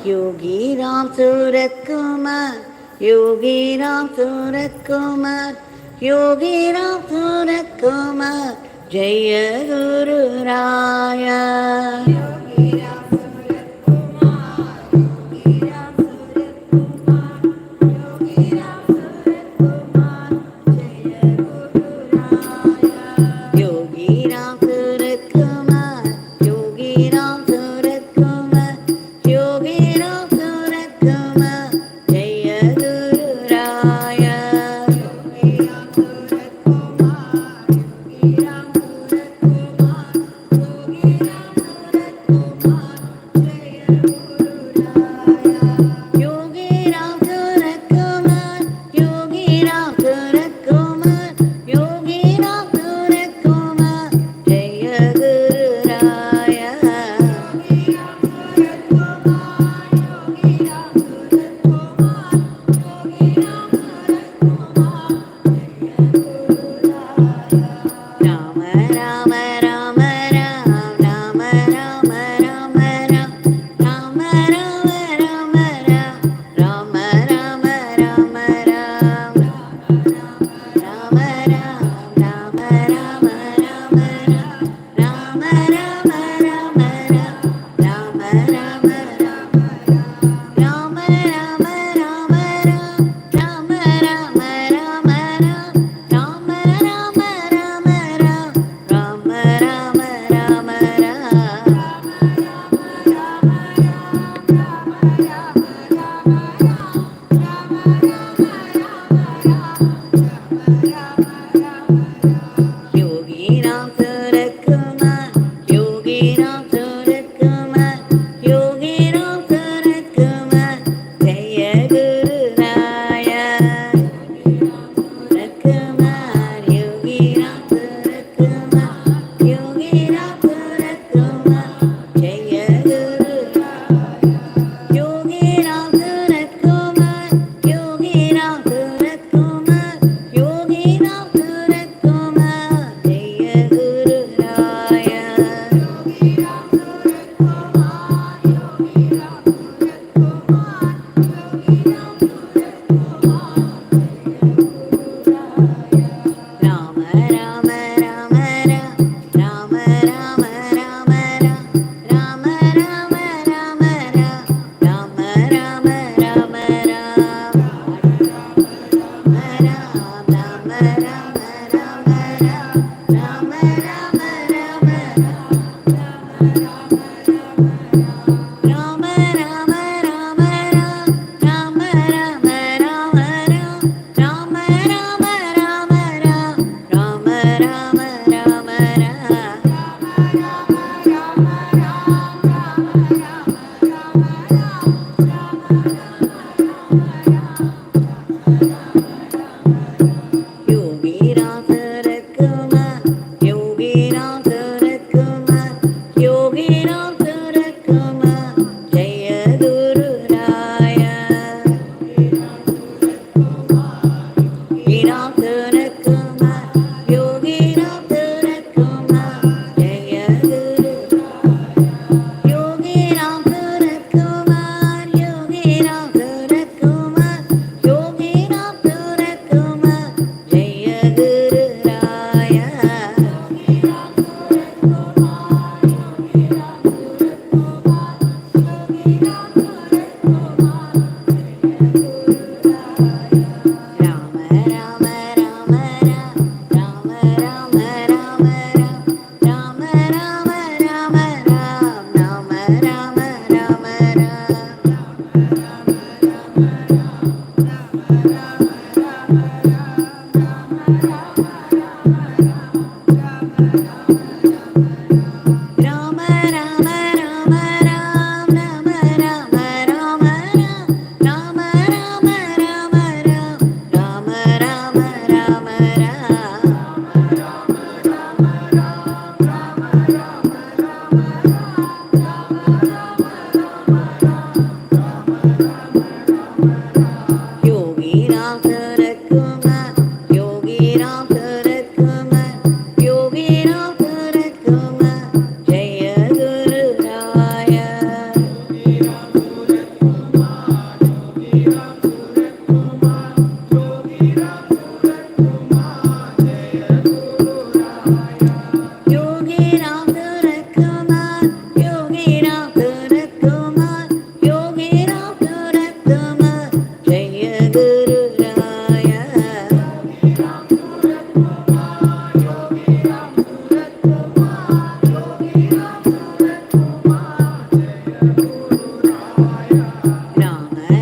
योगी राम सूरत कुमार, योगी राम सूरत कुमार, योगी राम सूरत कुमार, जय गुरु राया। योगी राम सूरत कुमार, योगी राम सूरत कुमार, योगी राम सूरत कुमार, जय गुरु राया। योगी राम सूरत कुमार, योगी राम सूरत कुमार, योगी राम सूरत कुमार, जय गुरु राया। योगी राम सूरत कुमार, योगी राम सूरत कुमार, योगी राम सूरत कुमार, जय गुरु राया। Yogi Ram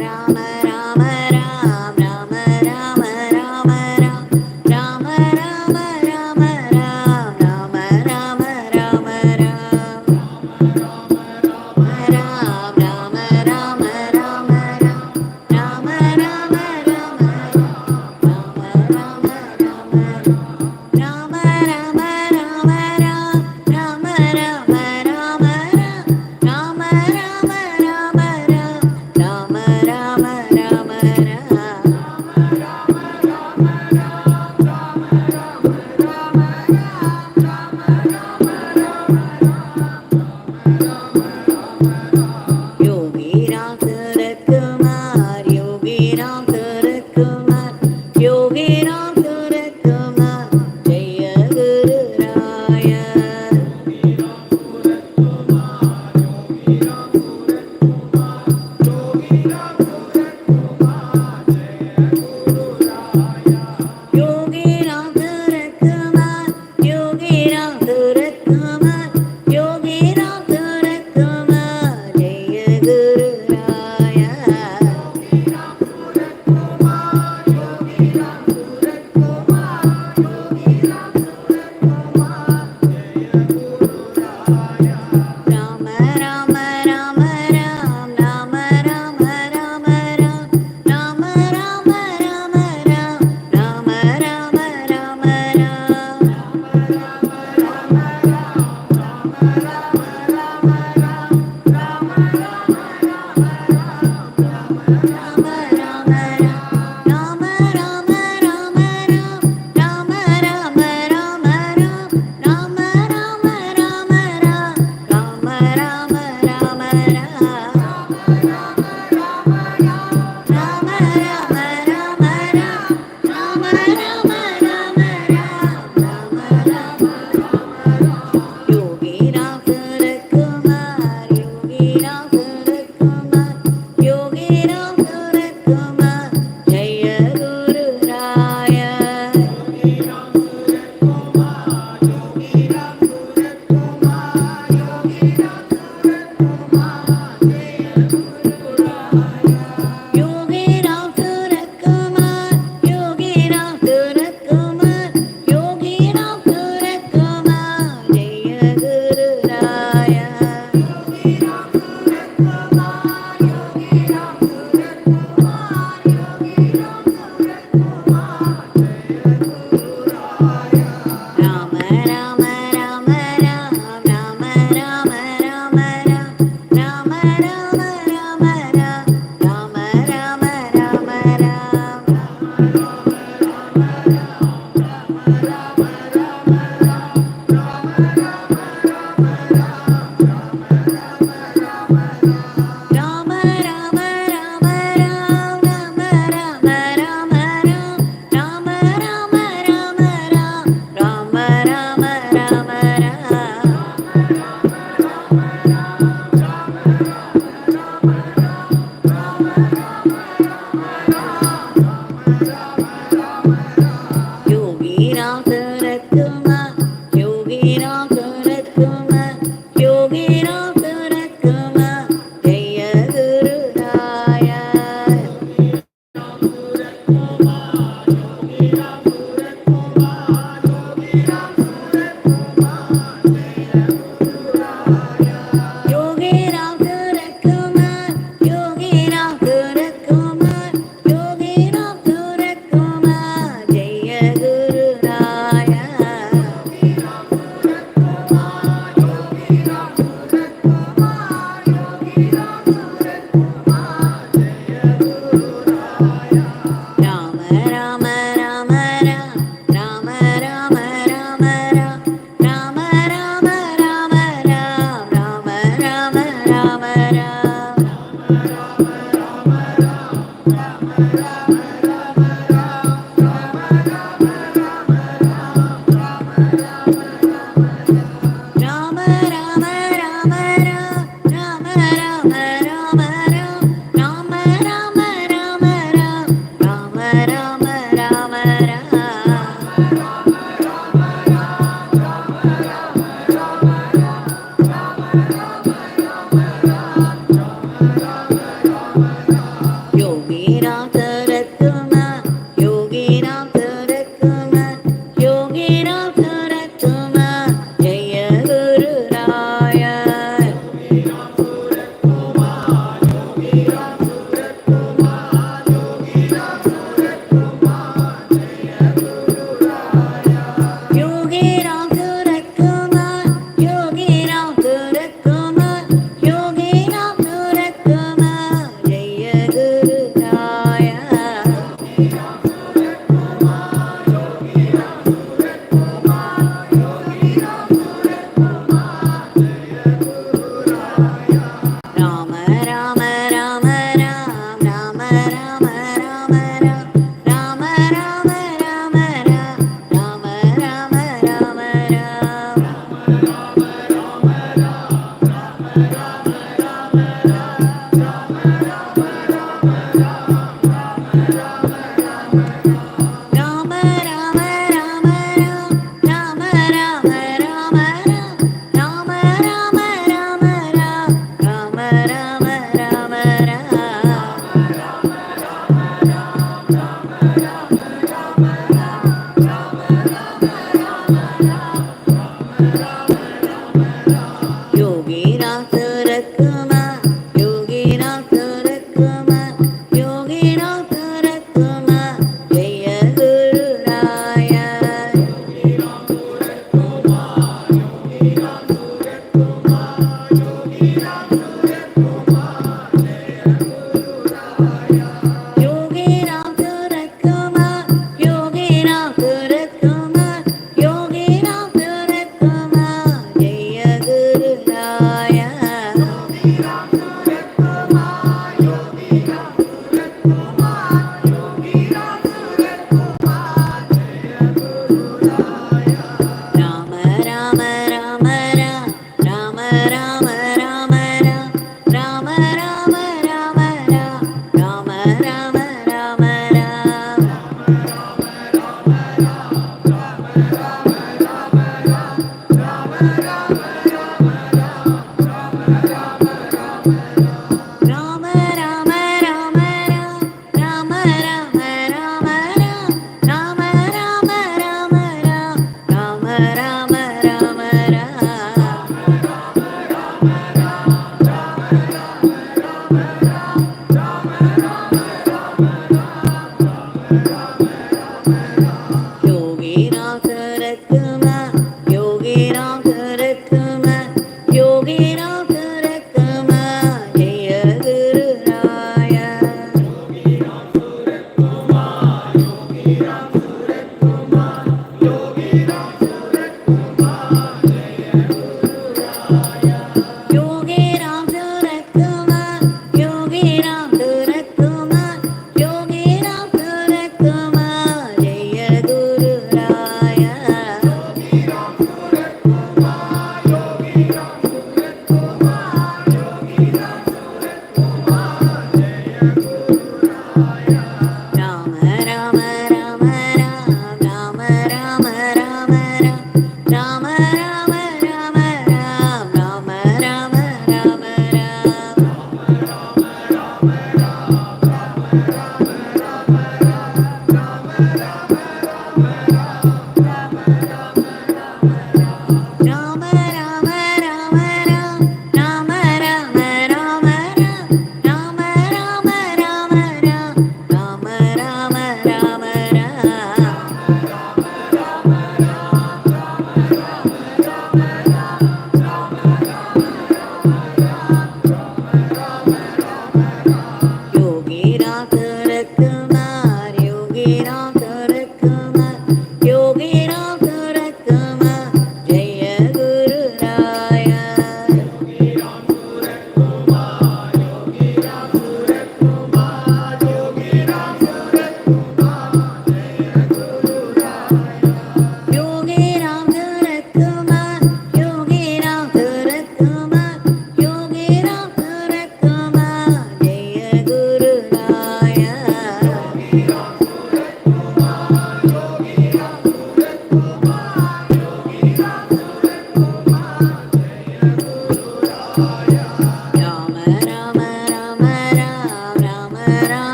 Rama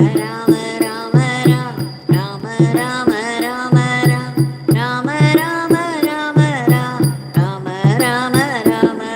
Rama Rama Rama Rama Rama Rama Rama Rama Rama Rama Rama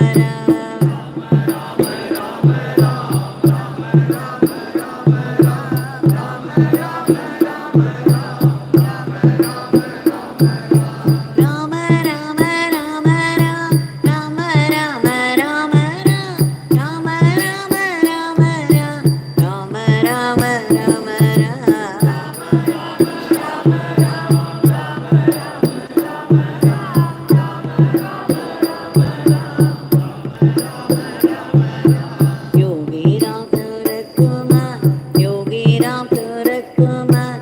Yogi Ram Surat Kumar, Yogi Ram Surat Kumar.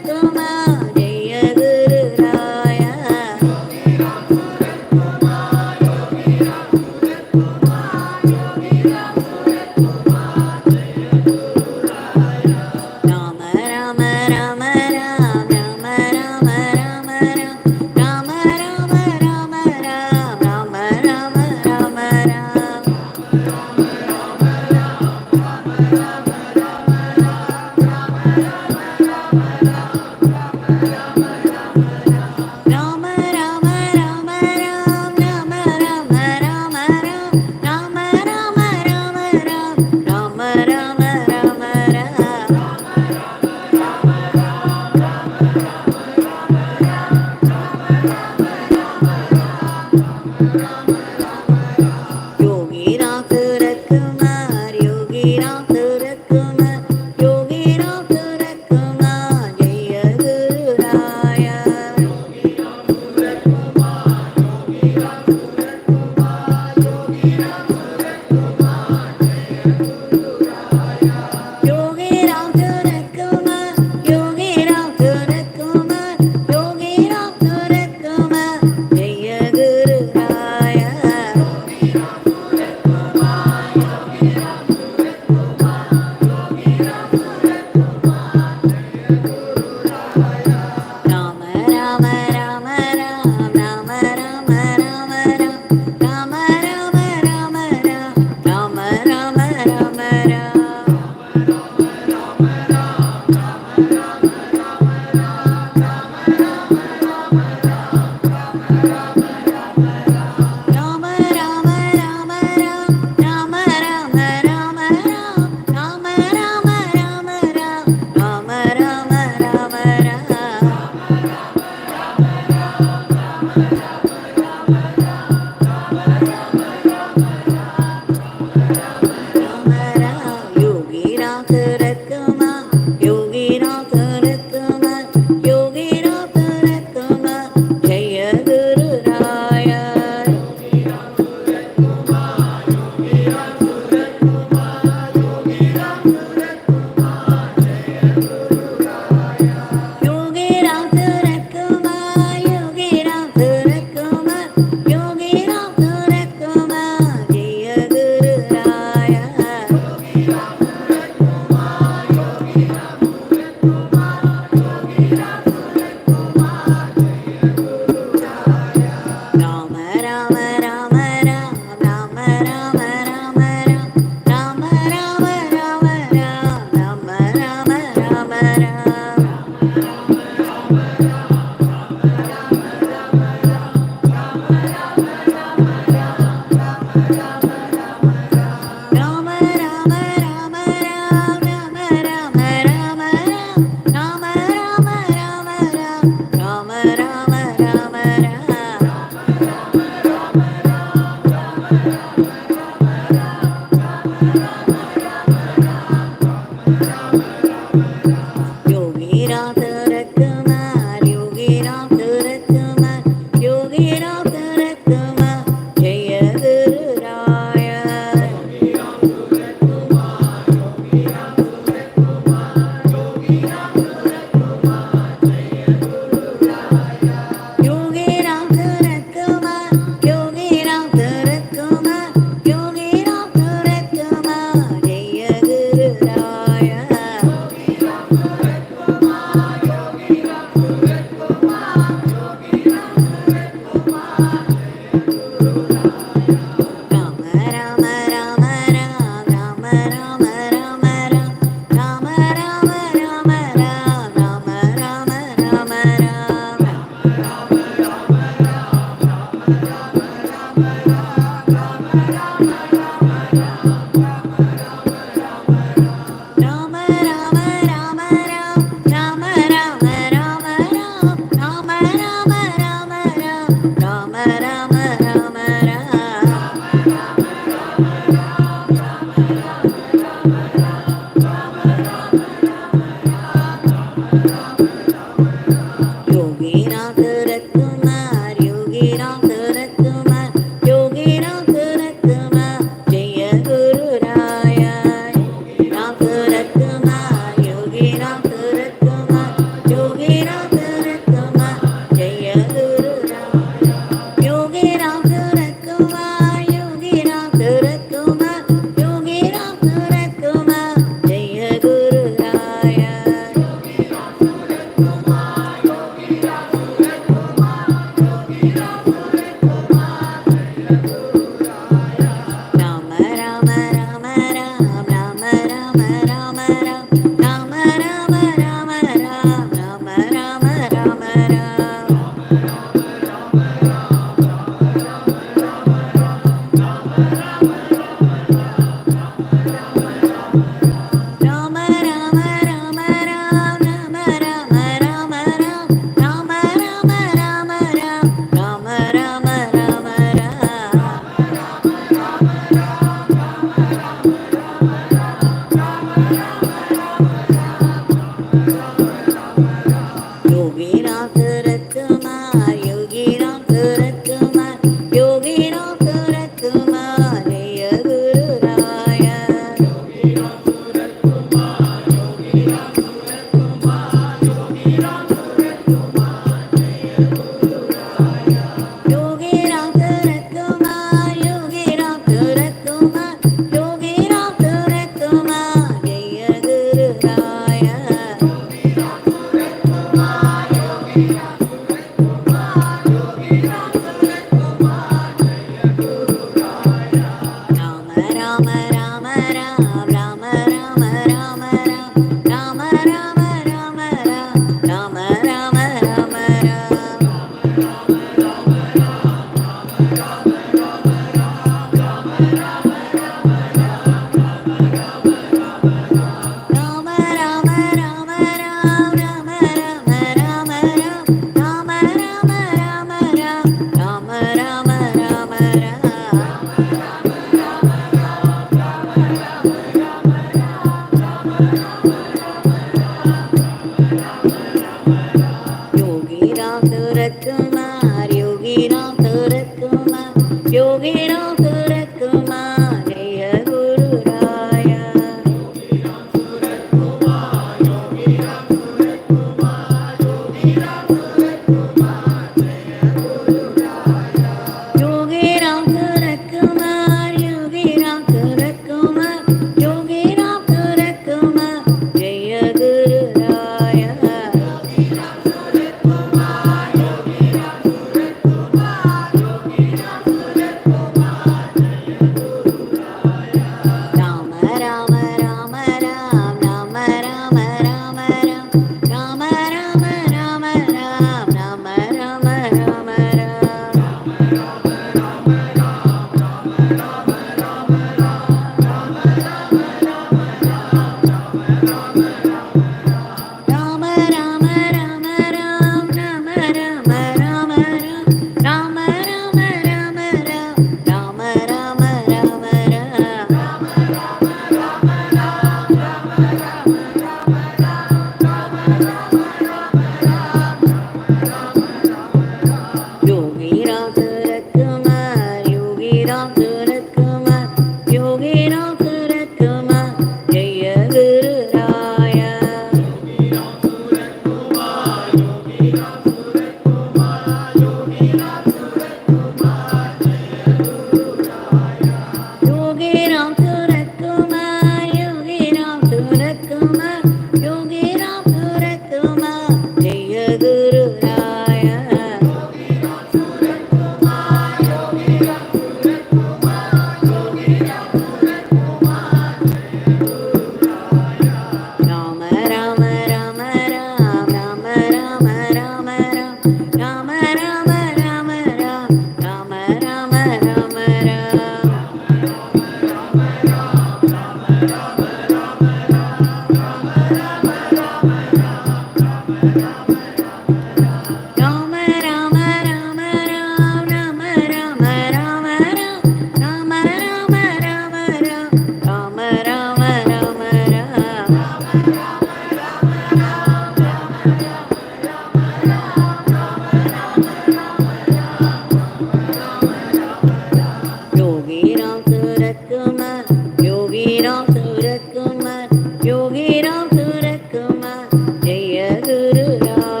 Yogi Ram Surat Kumar, Jaya Guru Ram.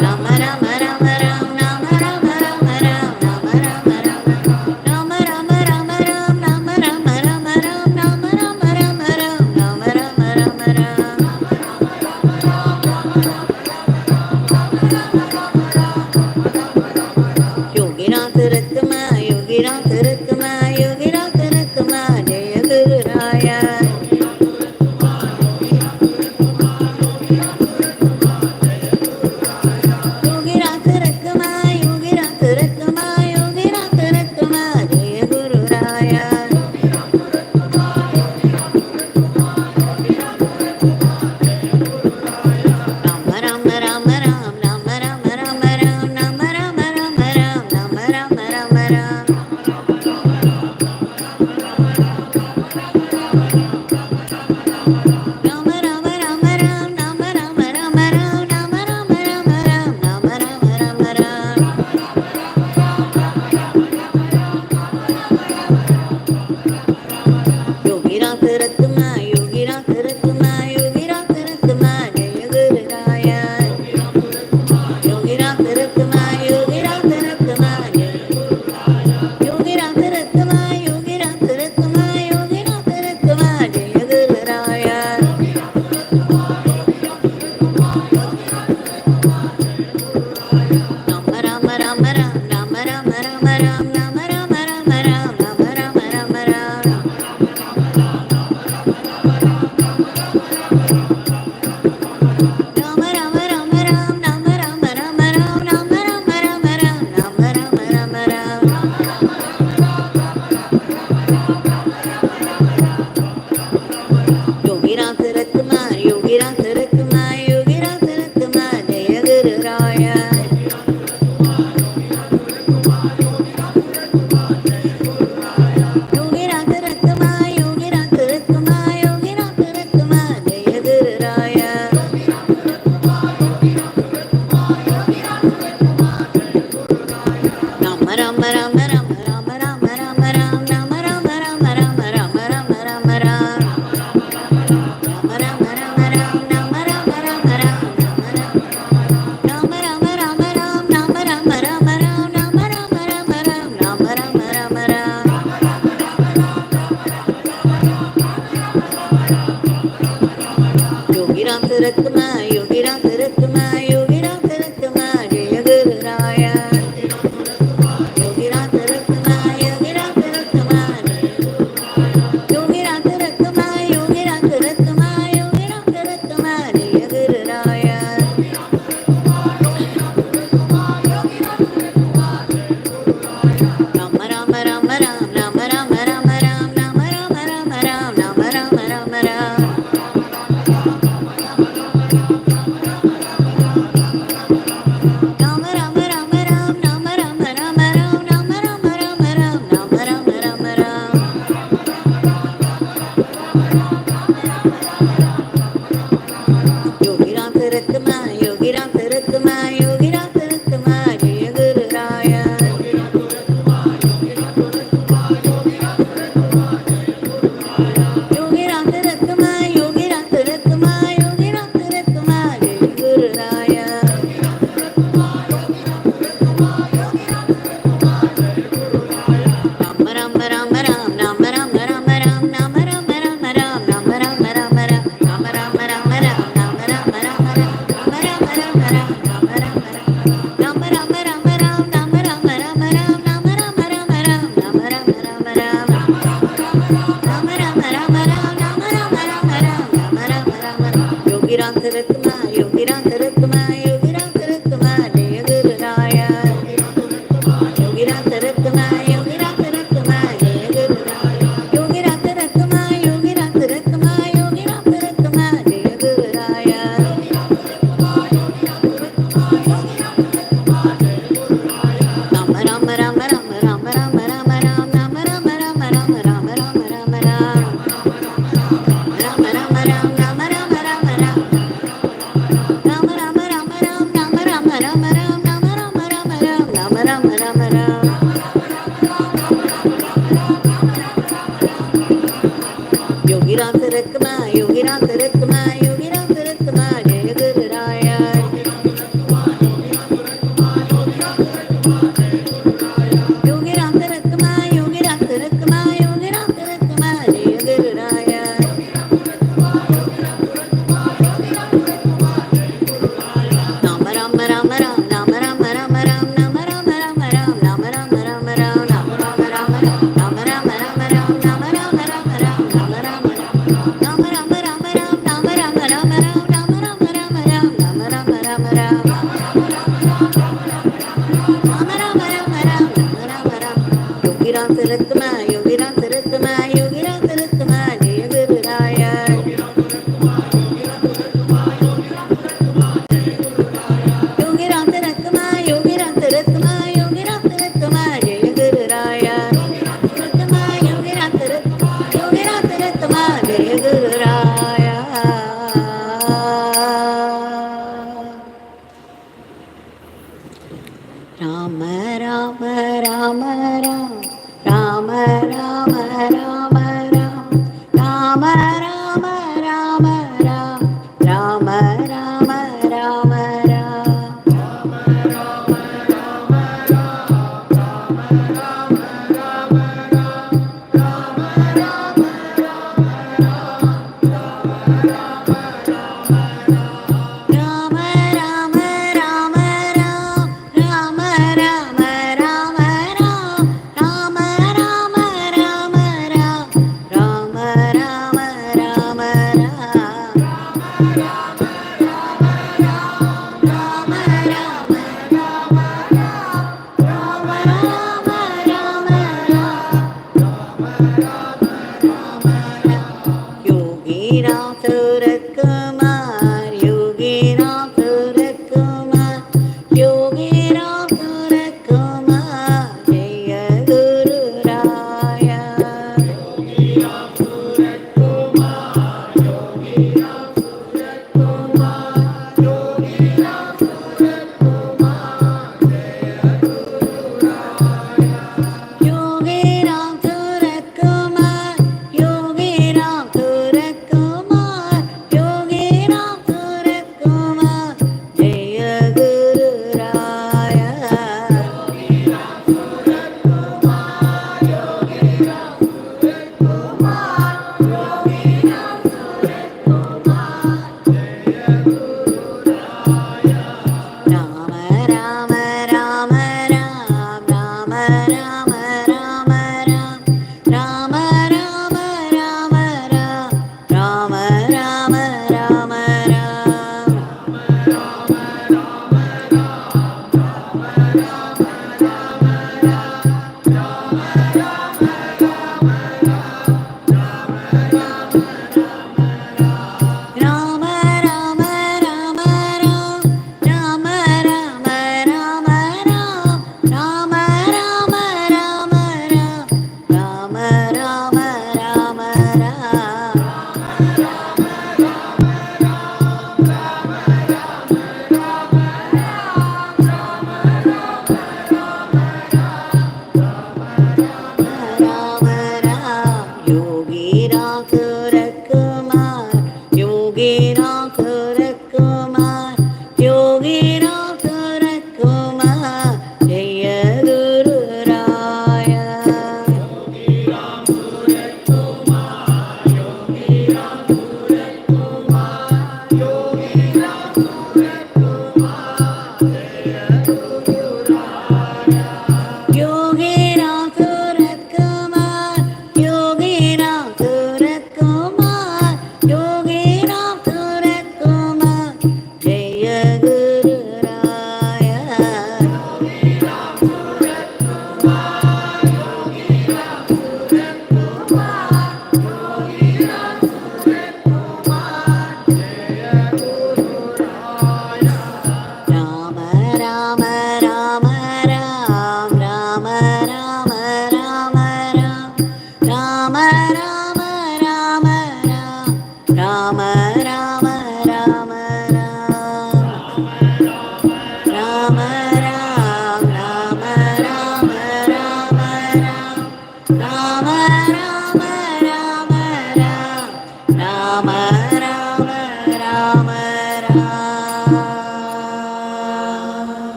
Rama Rama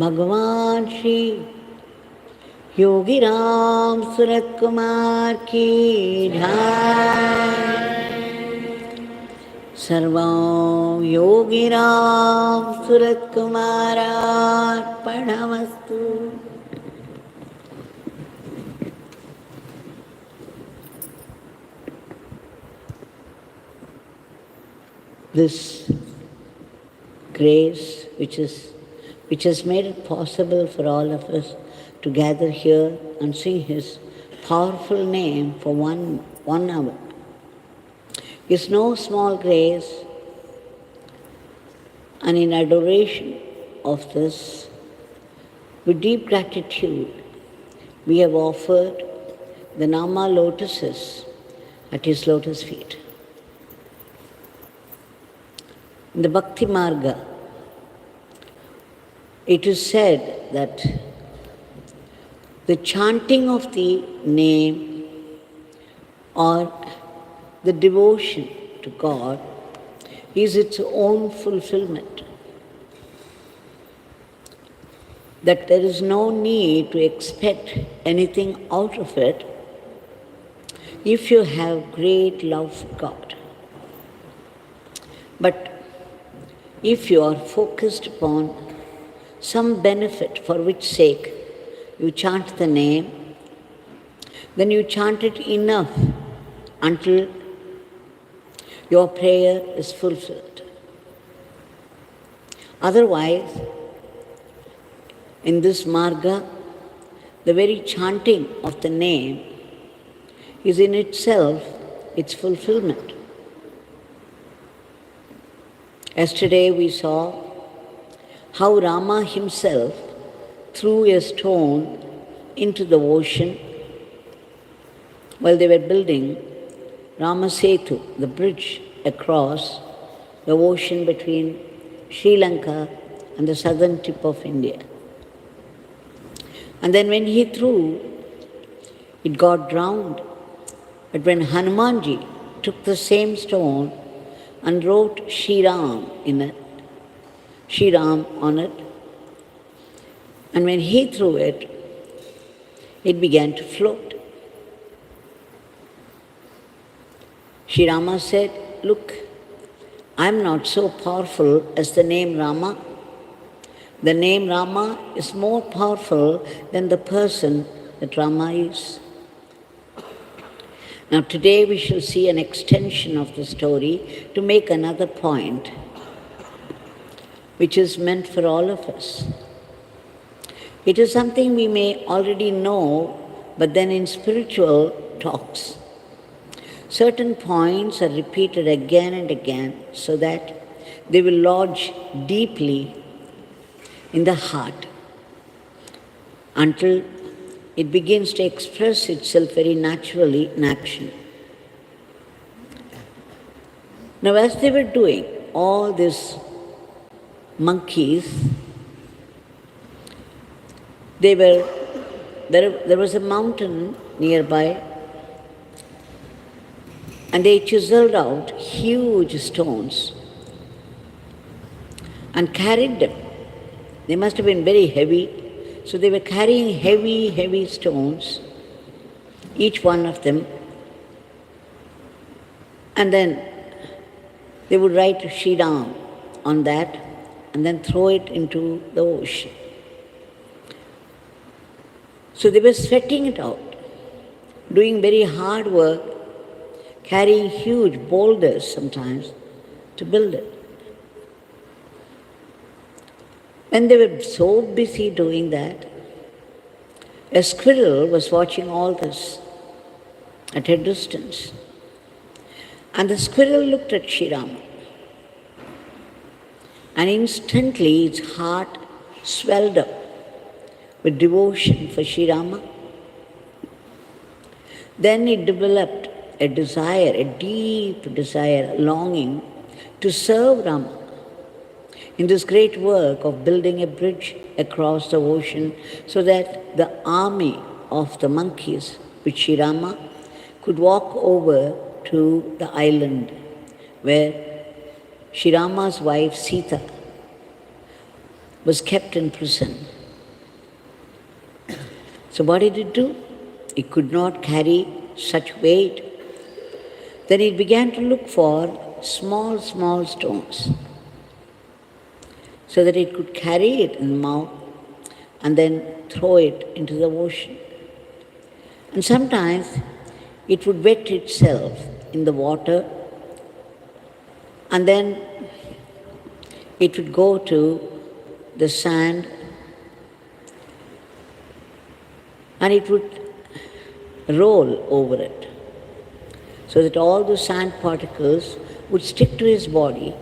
भगवान श्री योगी राम सूरत कुमार की जय। सर्वं Yogi Ram Surat कुमारार्पणमस्तु। This grace which has made it possible for all of us to gather here and sing His powerful name for one hour is no small grace, and in adoration of this, with deep gratitude, we have offered the Nama lotuses at His lotus feet. In the Bhakti Marga, it is said that the chanting of the name or the devotion to God is its own fulfillment. That there is no need to expect anything out of it if you have great love for God. But if you are focused upon some benefit for which sake you chant the name, then you chant it enough until your prayer is fulfilled. Otherwise, In this marga, the very chanting of the name is in itself its fulfillment. Yesterday we saw how Rama himself threw a stone into the ocean while they were building Rama Setu, the bridge across the ocean between Sri Lanka and the southern tip of India. And then when he threw, it got drowned. But when Hanumanji took the same stone and wrote Shri Ram in it, Shri Ram on it, and when he threw it, it began to float. Shri Rama said, "Look, I'm not so powerful as the name Rama. The name Rama is more powerful than the person that Rama is." Now today we shall see an extension of the story to make another point, which is meant for all of us. It is something we may already know, but then in spiritual talks, certain points are repeated again and again so that they will lodge deeply in the heart until it begins to express itself very naturally in action. Now, as they were doing all these monkeys, there was a mountain nearby, and they chiseled out huge stones and carried them. They must have been very heavy, so they were carrying heavy, heavy stones, each one of them, and then they would write Shri Ram on that and then throw it into the ocean. So they were sweating it out, doing very hard work, carrying huge boulders sometimes to build it. When they were so busy doing that, a squirrel was watching all this at a distance. And the squirrel looked at Shri Rama, and instantly its heart swelled up with devotion for Shri Rama. Then it developed a desire, a deep desire, a longing to serve Rama in this great work of building a bridge across the ocean so that the army of the monkeys with Shri Rama could walk over to the island where Shri Rama's wife Sita was kept in prison. So what did it do? It could not carry such weight. Then it began to look for small, small stones so that it could carry it in the mouth and then throw it into the ocean. And sometimes it would wet itself in the water, and then it would go to the sand and it would roll over it so that all the sand particles would stick to his body,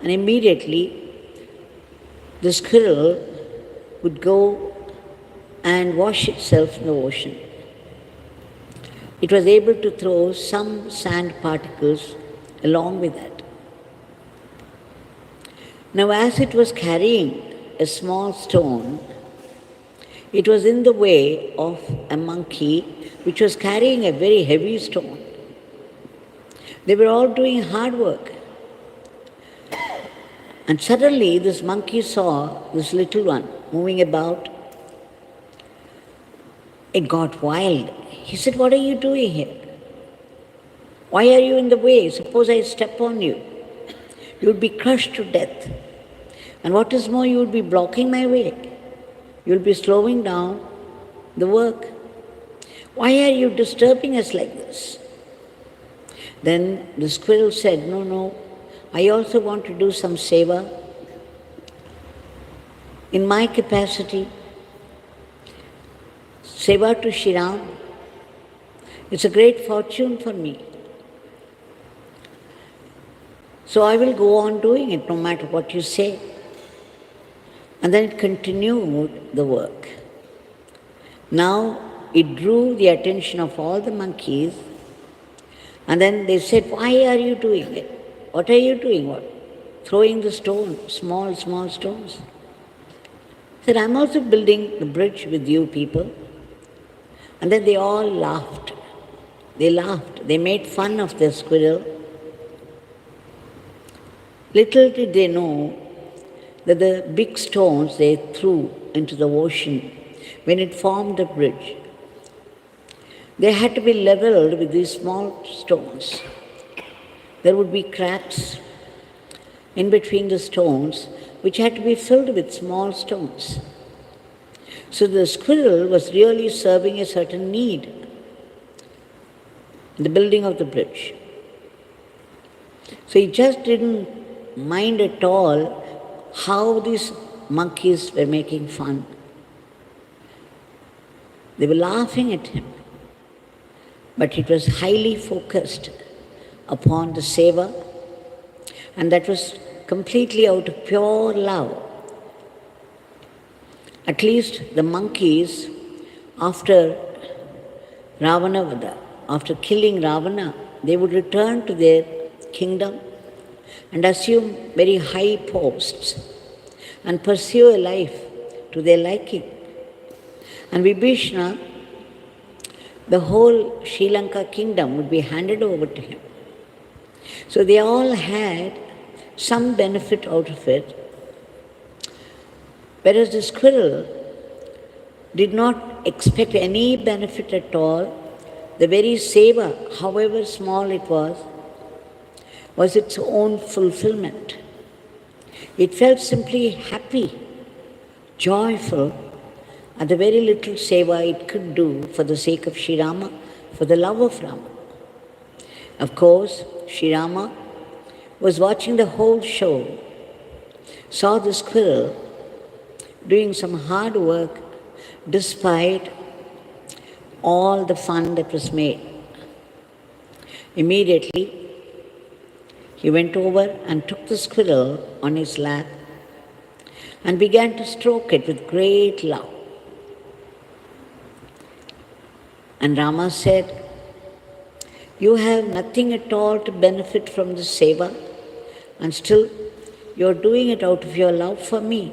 and immediately the squirrel would go and wash itself in the ocean. It was able to throw some sand particles along with that. Now, as it was carrying a small stone, it was in the way of a monkey which was carrying a very heavy stone. They were all doing hard work. And suddenly this monkey saw this little one moving about. It got wild. He said, "What are you doing here? Why are you in the way? Suppose I step on you. You would be crushed to death. And what is more, you would be blocking my way. You will be slowing down the work. Why are you disturbing us like this?" Then the squirrel said, No, I also want to do some seva. In my capacity, Seva to Shri Ram. It's a great fortune for me. So I will go on doing it no matter what you say. And then it continued the work. Now it drew the attention of all the monkeys, and then they said, "Why are you doing it? What are you doing? What? Throwing the stone, small stones." I said, "I'm also building the bridge with you people." And then they all laughed. They laughed. They made fun of the squirrel. Little did they know that the big stones they threw into the ocean when it formed the bridge, they had to be leveled with these small stones. There would be cracks in between the stones which had to be filled with small stones. So the squirrel was really serving a certain need in the building of the bridge. So he just didn't mind at all how these monkeys were making fun. They were laughing at him. But it was highly focused upon the seva, and that was completely out of pure love. At least the monkeys, after Ravanavada, after killing Ravana, they would return to their kingdom and assume very high posts and pursue a life to their liking. And Vibhishana, the whole Sri Lanka kingdom would be handed over to him. So they all had some benefit out of it, whereas the squirrel did not expect any benefit at all. The very seva, however small it was its own fulfillment. It felt simply happy, joyful at the very little seva it could do for the sake of Sri Rama, for the love of Rama. Of course, Sri Rama was watching the whole show, saw the squirrel doing some hard work despite all the fun that was made. Immediately, he went over and took the squirrel on his lap and began to stroke it with great love. And Rama said, "You have nothing at all to benefit from the seva, and still you are doing it out of your love for me.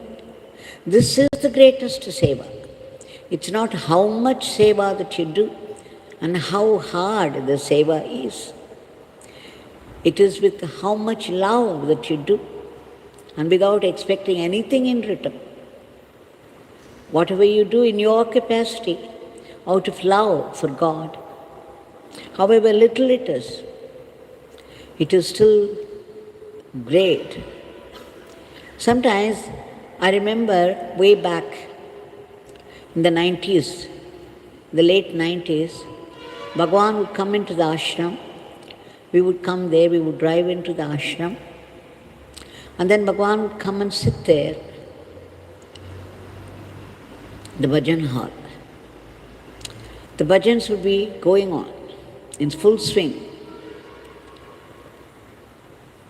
This is the greatest seva. It's not how much seva that you do and how hard the seva is. It is with how much love that you do and without expecting anything in return. Whatever you do in your capacity, out of love for God, however little it is still great." Sometimes I remember way back in the 90s, the late 90s, Bhagavan would come into the ashram. We would come there, we would drive into the ashram, and then Bhagavan would come and sit there, the bhajan hall. The bhajans would be going on in full swing,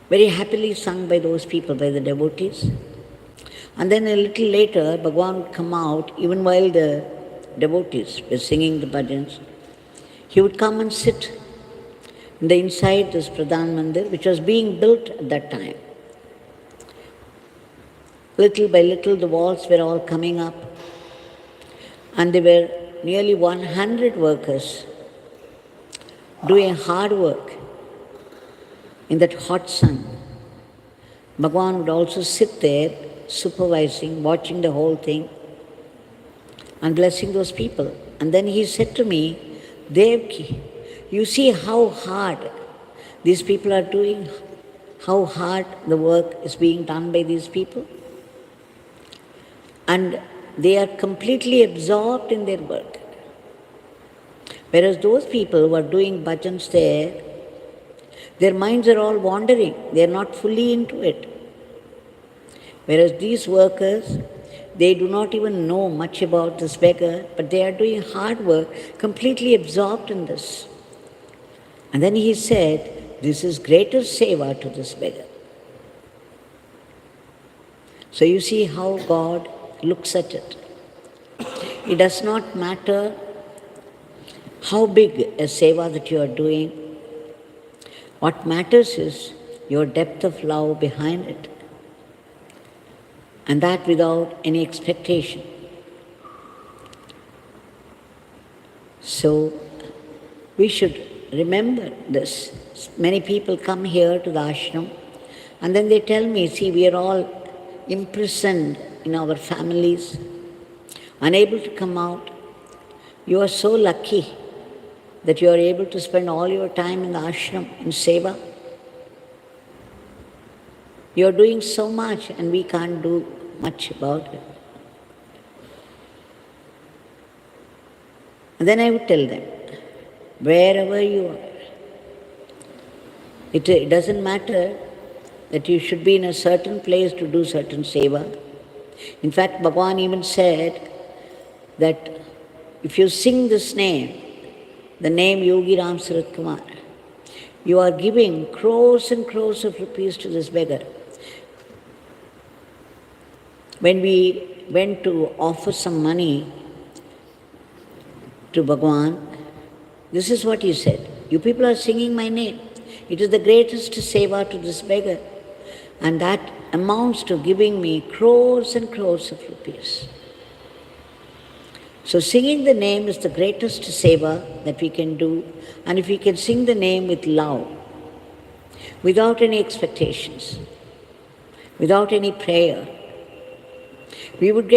very happily sung by those people, by the devotees. And then a little later, Bhagavan would come out, even while the devotees were singing the bhajans. He would come and sit in the inside this Pradhan Mandir, which was being built at that time. Little by little, the walls were all coming up, and there were nearly 100 workers doing hard work in that hot sun. Bhagavan would also sit there, supervising, watching the whole thing, and blessing those people. And then he said to me, "Devki, you see how hard these people are doing, how hard the work is being done by these people. And they are completely absorbed in their work. Whereas those people who are doing bhajans there, their minds are all wandering. They are not fully into it. Whereas these workers, They do not even know much about this beggar, but they are doing hard work, completely absorbed in this. And then he said, this is greater seva to this beggar. So you see how God looks at it. It does not matter how big a seva that you are doing. What matters is your depth of love behind it. And that without any expectation. So we should remember this. Many people come here to the ashram and then they tell me, see, we are all imprisoned in our families, unable to come out. You are so lucky that you are able to spend all your time in the ashram, in seva. You are doing so much and we can't do much about it. And then I would tell them, wherever you are, it doesn't matter that you should be in a certain place to do certain seva. In fact, Bhagavan even said that if you sing this name, the name Yogi Ram Sarat Kumar, you are giving crores and crores of rupees to this beggar. When we went to offer some money to Bhagavan, this is what he said. You people are singing my name. It is the greatest seva to this beggar. And that amounts to giving me crores and crores of rupees. So singing the name is the greatest seva that we can do. And if we can sing the name with love, without any expectations, without any prayer, we would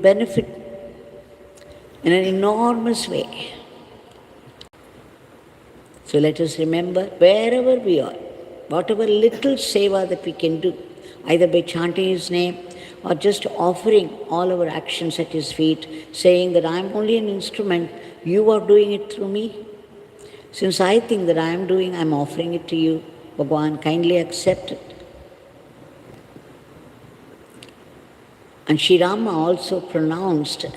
benefit in an enormous way. So let us remember, wherever we are, whatever little seva that we can do, either by chanting his name or just offering all our actions at his feet, saying that I am only an instrument, you are doing it through me. Since I think that I am offering it to you, Bhagavan, kindly accept it. And Sri Rama also pronounced,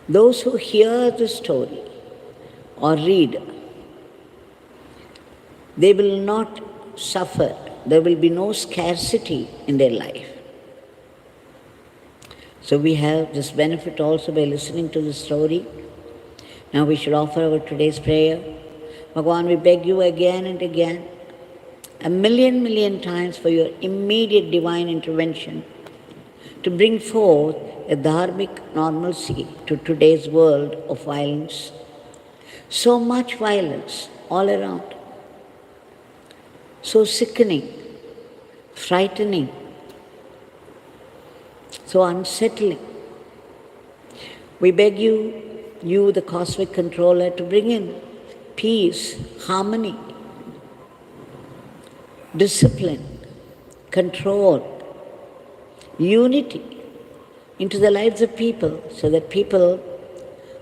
those who hear the story or read, they will not suffer. There will be no scarcity in their life. So we have this benefit also by listening to the story. Now we should offer our today's prayer. Bhagavan, we beg you again and again, a million times for your immediate divine intervention to bring forth a dharmic normalcy to today's world of violence. So much violence all around. So sickening, frightening, so unsettling. We beg you, the cosmic controller, to bring in peace, harmony, discipline, control, unity into the lives of people so that people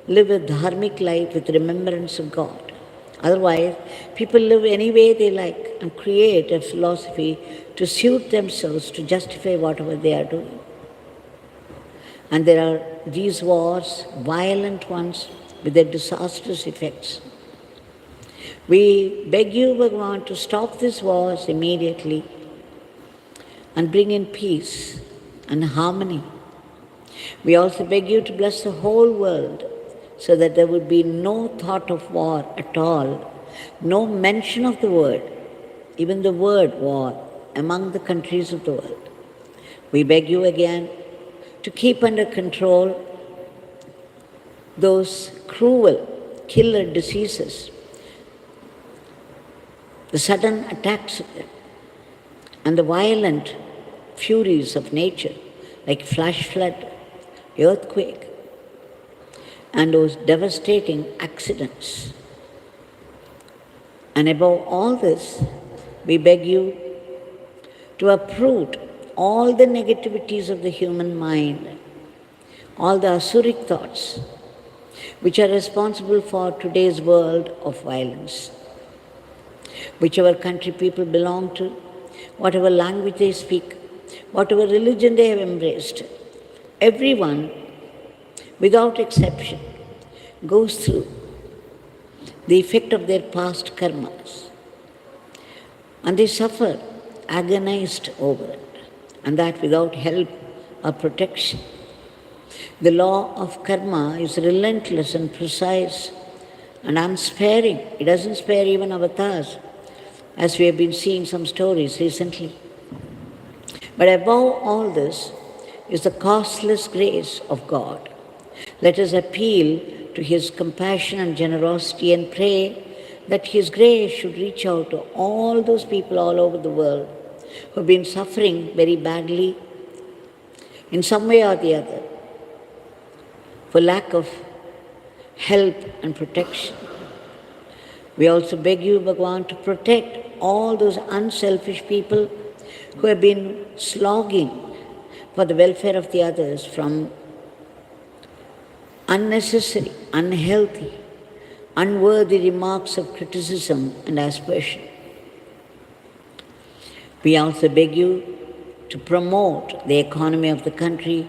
live a dharmic life with remembrance of God. Otherwise, people live any way they like and create a philosophy to suit themselves, to justify whatever they are doing. And there are these wars, violent ones, with their disastrous effects. We beg you, Bhagavan, to stop these wars immediately and bring in peace and harmony. We also beg you to bless the whole world so that there would be no thought of war at all, no mention of the word, even the word war, among the countries of the world. We beg you again to keep under control those cruel, killer diseases, the sudden attacks and the violent furies of nature, like flash flood, earthquake, and those devastating accidents. And above all this, we beg you to uproot all the negativities of the human mind, all the asuric thoughts, which are responsible for today's world of violence, which our country people belong to. whatever language they speak, whatever religion they have embraced, everyone, without exception, goes through the effect of their past karmas. And they suffer, agonized over it, and that without help or protection. The law of karma is relentless and precise and unsparing. It doesn't spare even avatars, as we have been seeing some stories recently. But above all this is the costless grace of God. Let us appeal to His compassion and generosity and pray that His grace should reach out to all those people all over the world who have been suffering very badly in some way or the other for lack of help and protection. We also beg you, Bhagavan, to protect all those unselfish people who have been slogging for the welfare of the others from unnecessary, unhealthy, unworthy remarks of criticism and aspersion. We also beg you to promote the economy of the country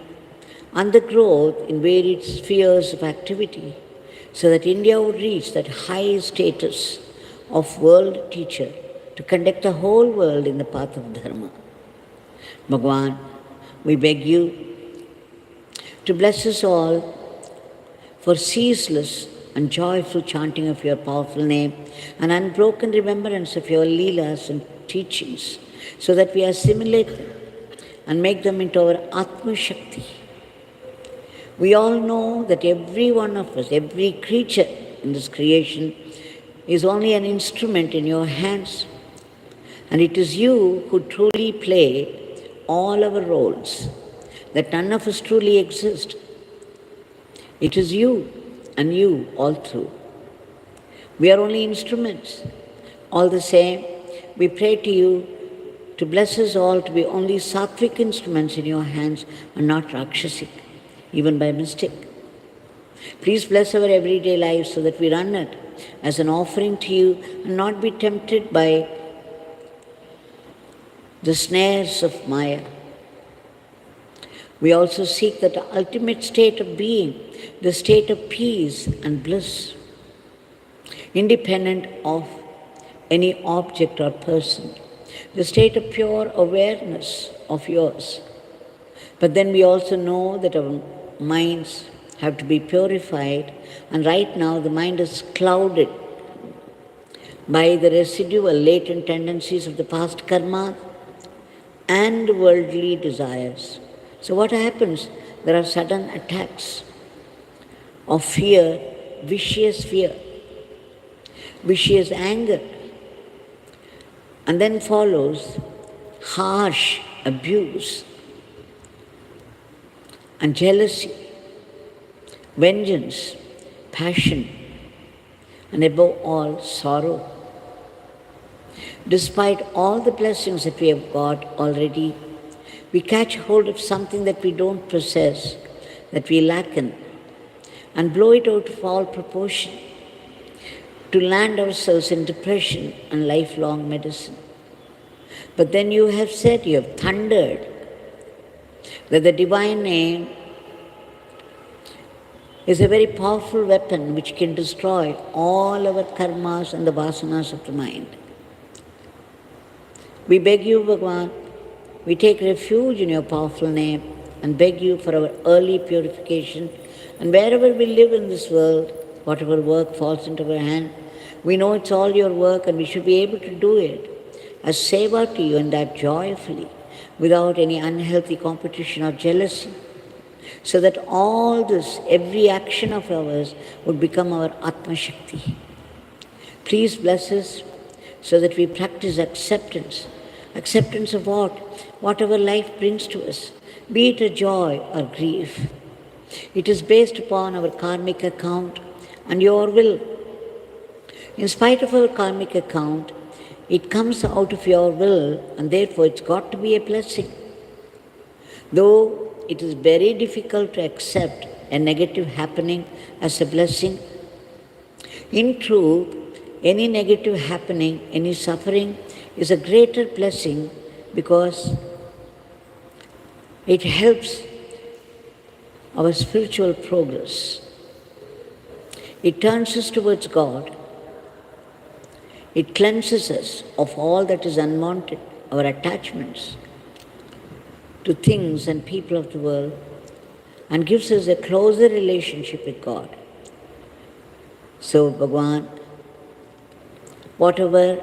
and the growth in varied spheres of activity so that India would reach that high status of world teacher to conduct the whole world in the path of Dharma. Bhagavan, we beg you to bless us all for ceaseless and joyful chanting of your powerful name and unbroken remembrance of your leelas and teachings so that we assimilate them and make them into our Atma Shakti. We all know that every one of us, every creature in this creation is only an instrument in your hands. And it is you who truly play all our roles, that none of us truly exist. It is you and you all through. We are only instruments. All the same, we pray to you to bless us all to be only sattvic instruments in your hands and not rakshasic, even by mistake. Please bless our everyday lives so that we run it as an offering to you and not be tempted by the snares of Maya. We also seek that ultimate state of being, the state of peace and bliss, independent of any object or person, the state of pure awareness of yours. But then we also know that our minds have to be purified, and right now the mind is clouded by the residual latent tendencies of the past karma and worldly desires. So what happens? There are sudden attacks of fear, vicious anger, and then follows harsh abuse and jealousy, vengeance, passion, and above all, sorrow. Despite all the blessings that we have got already, we catch hold of something that we don't possess, that we lack in, and blow it out of all proportion to land ourselves in depression and lifelong medicine. But then you have said, you have thundered, that the divine name is a very powerful weapon which can destroy all our karmas and the vasanas of the mind. We beg you, Bhagavan, we take refuge in your powerful name and beg you for our early purification. And wherever we live in this world, whatever work falls into our hand, we know it's all your work and we should be able to do it as seva to you, and that joyfully, without any unhealthy competition or jealousy, so that all this, every action of ours would become our Atma Shakti. Please bless us so that we practice acceptance. Acceptance of what? Whatever life brings to us, be it a joy or grief. It is based upon our karmic account and your will. In spite of our karmic account, it comes out of your will, and therefore it's got to be a blessing. Though it is very difficult to accept a negative happening as a blessing, in truth, any negative happening, any suffering is a greater blessing because it helps our spiritual progress. It turns us towards God. It cleanses us of all that is unwanted, our attachments to things and people of the world, and gives us a closer relationship with God. So, Bhagavan, whatever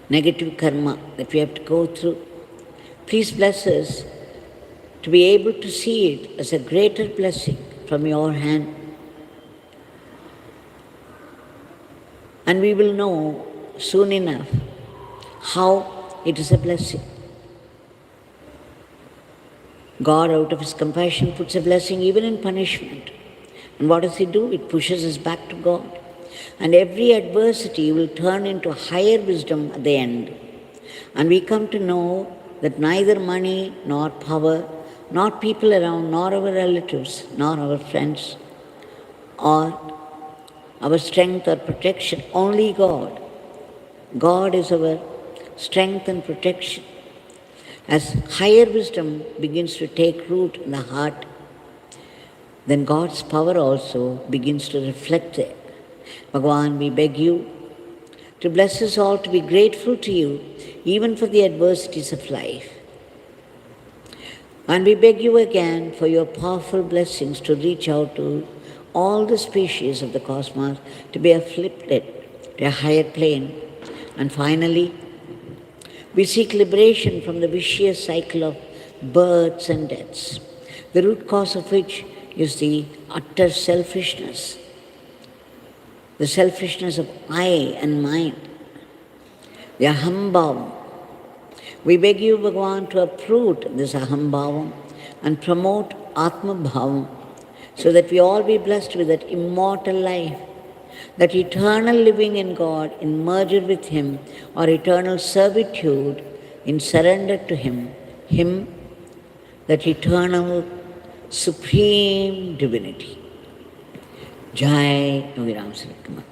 negative karma that we have to go through, please bless us to be able to see it as a greater blessing from your hand. And we will know soon enough how it is a blessing. God, out of His compassion, puts a blessing even in punishment. And what does He do? It pushes us back to God. And every adversity will turn into higher wisdom at the end. And we come to know that neither money, nor power, nor people around, nor our relatives, nor our friends, or our strength or protection, only God. God is our strength and protection. As higher wisdom begins to take root in the heart, then God's power also begins to reflect there. Bhagavan, we beg you to bless us all to be grateful to you, even for the adversities of life. And we beg you again for your powerful blessings to reach out to all the species of the cosmos, to be uplifted to a higher plane. And finally, we seek liberation from the vicious cycle of births and deaths, the root cause of which is the utter selfishness, the selfishness of I and mine, the ahambhavam. We beg you, Bhagavan, to uproot this ahambhavam and promote atmabhavam, so that we all be blessed with that immortal life, that eternal living in God in merger with Him, or eternal servitude in surrender to Him, that eternal supreme divinity. Jai Yogi Ram Sri Kumar.